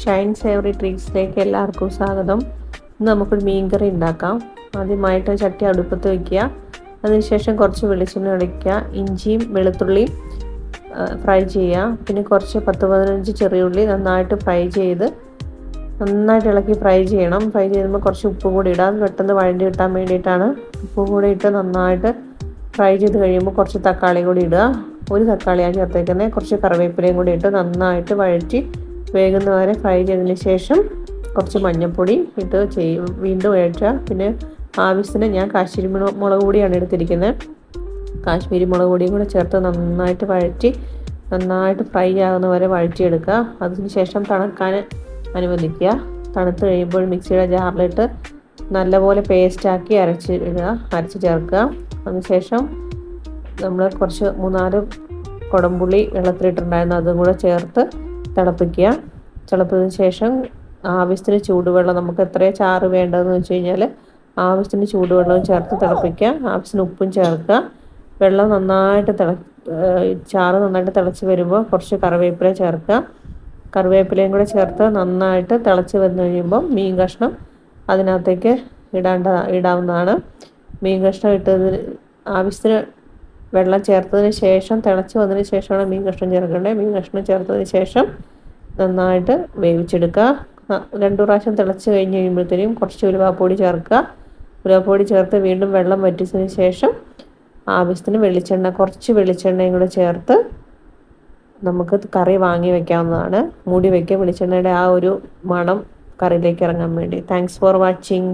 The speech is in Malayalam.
ഷൈൻ സേവറി ട്രീറ്റ്സിലേക്ക് എല്ലാവർക്കും സ്വാഗതം. ഇന്ന് നമുക്കൊരു മീൻകറി ഉണ്ടാക്കാം. ആദ്യമായിട്ട് ചട്ടി അടുപ്പത്ത് വയ്ക്കുക. അതിനുശേഷം കുറച്ച് വെളിച്ചെണ്ണ ഒഴിക്കുക. ഇഞ്ചിയും വെളുത്തുള്ളിയും ഫ്രൈ ചെയ്യുക. പിന്നെ കുറച്ച് 10-15 ചെറിയുള്ളി നന്നായിട്ട് ഫ്രൈ ചെയ്ത് നന്നായിട്ട് ഇളക്കി ഫ്രൈ ചെയ്യണം. ഫ്രൈ ചെയ്യുമ്പോൾ കുറച്ച് ഉപ്പ് കൂടി ഇടാം, പെട്ടെന്ന് വഴണ്ടി കിട്ടാൻ വേണ്ടിയിട്ടാണ്. ഉപ്പ് കൂടി ഇട്ട് നന്നായിട്ട് ഫ്രൈ ചെയ്ത് കഴിയുമ്പോൾ കുറച്ച് തക്കാളി കൂടി ഇടുക. ഒരു തക്കാളിയാണ് ചേർത്തേക്കുന്നത്. കുറച്ച് കറിവേപ്പിലയും കൂടി ഇട്ട് നന്നായിട്ട് വഴറ്റി വേഗുന്ന വരെ ഫ്രൈ ചെയ്തതിന് ശേഷം കുറച്ച് മഞ്ഞൾപ്പൊടി ഇട്ട് വീണ്ടും വഴറ്റുക. പിന്നെ ആവശ്യത്തിന് ഞാൻ കാശ്മീരി മുളക് പൊടിയാണ് എടുത്തിരിക്കുന്നത്. കാശ്മീരി മുളക് പൊടിയും കൂടെ ചേർത്ത് നന്നായിട്ട് വഴറ്റി നന്നായിട്ട് ഫ്രൈ ആകുന്ന വരെ വഴറ്റിയെടുക്കുക. അതിന് ശേഷം തണുക്കാൻ അനുവദിക്കുക. തണുത്ത് കഴിയുമ്പോൾ മിക്സിയുടെ ജാറിലിട്ട് നല്ലപോലെ പേസ്റ്റാക്കി അരച്ച് ചേർക്കുക. അതിനുശേഷം നമ്മൾ കുറച്ച് 3-4 കുടംപുളി വെള്ളത്തിലിട്ടുണ്ടായിരുന്നു, അതും കൂടെ ചേർത്ത് തിളപ്പിക്കുക. തിളപ്പിച്ചതിന് ശേഷം ആവശ്യത്തിന് ചൂടുവെള്ളം, നമുക്ക് എത്രയാണ് ചാറ് വേണ്ടതെന്ന് വെച്ച് കഴിഞ്ഞാൽ ആവശ്യത്തിന് ചൂടുവെള്ളവും ചേർത്ത് തിളപ്പിക്കുക. ആവശ്യത്തിന് ഉപ്പും ചേർക്കുക. വെള്ളം നന്നായിട്ട് ചാറ് നന്നായിട്ട് തിളച്ച് വരുമ്പോൾ കുറച്ച് കറിവേപ്പില ചേർക്കുക. കറിവേപ്പിലയും കൂടെ ചേർത്ത് നന്നായിട്ട് തിളച്ച് വന്നു കഴിയുമ്പോൾ മീൻ കഷ്ണം അതിനകത്തേക്ക് ഇടാവുന്നതാണ്. മീൻ കഷ്ണം ഇട്ടതിന് ആവശ്യത്തിന് വെള്ളം ചേർത്തതിന് ശേഷം തിളച്ച് വന്നതിന് ശേഷമാണ് മീൻ കഷ്ണം ചേർക്കേണ്ടത്. മീൻ കഷ്ണം ചേർത്തതിന് ശേഷം നന്നായിട്ട് വേവിച്ചെടുക്കുക. 2 പ്രാവശ്യം തിളച്ച് കഴിഞ്ഞ് കഴിയുമ്പോഴത്തേനും കുറച്ച് ഉലുവാപ്പൊടി ചേർക്കുക. ഉലുവാപ്പൊടി ചേർത്ത് വീണ്ടും വെള്ളം വറ്റിച്ചതിന് ശേഷം ആവശ്യത്തിന് കുറച്ച് വെളിച്ചെണ്ണയും കൂടെ ചേർത്ത് നമുക്ക് കറി വാങ്ങി വെക്കാവുന്നതാണ്. മൂടി വയ്ക്കുക, വെളിച്ചെണ്ണയുടെ ആ ഒരു മണം കറിയിലേക്ക് ഇറങ്ങാൻ വേണ്ടി. Thanks for watching.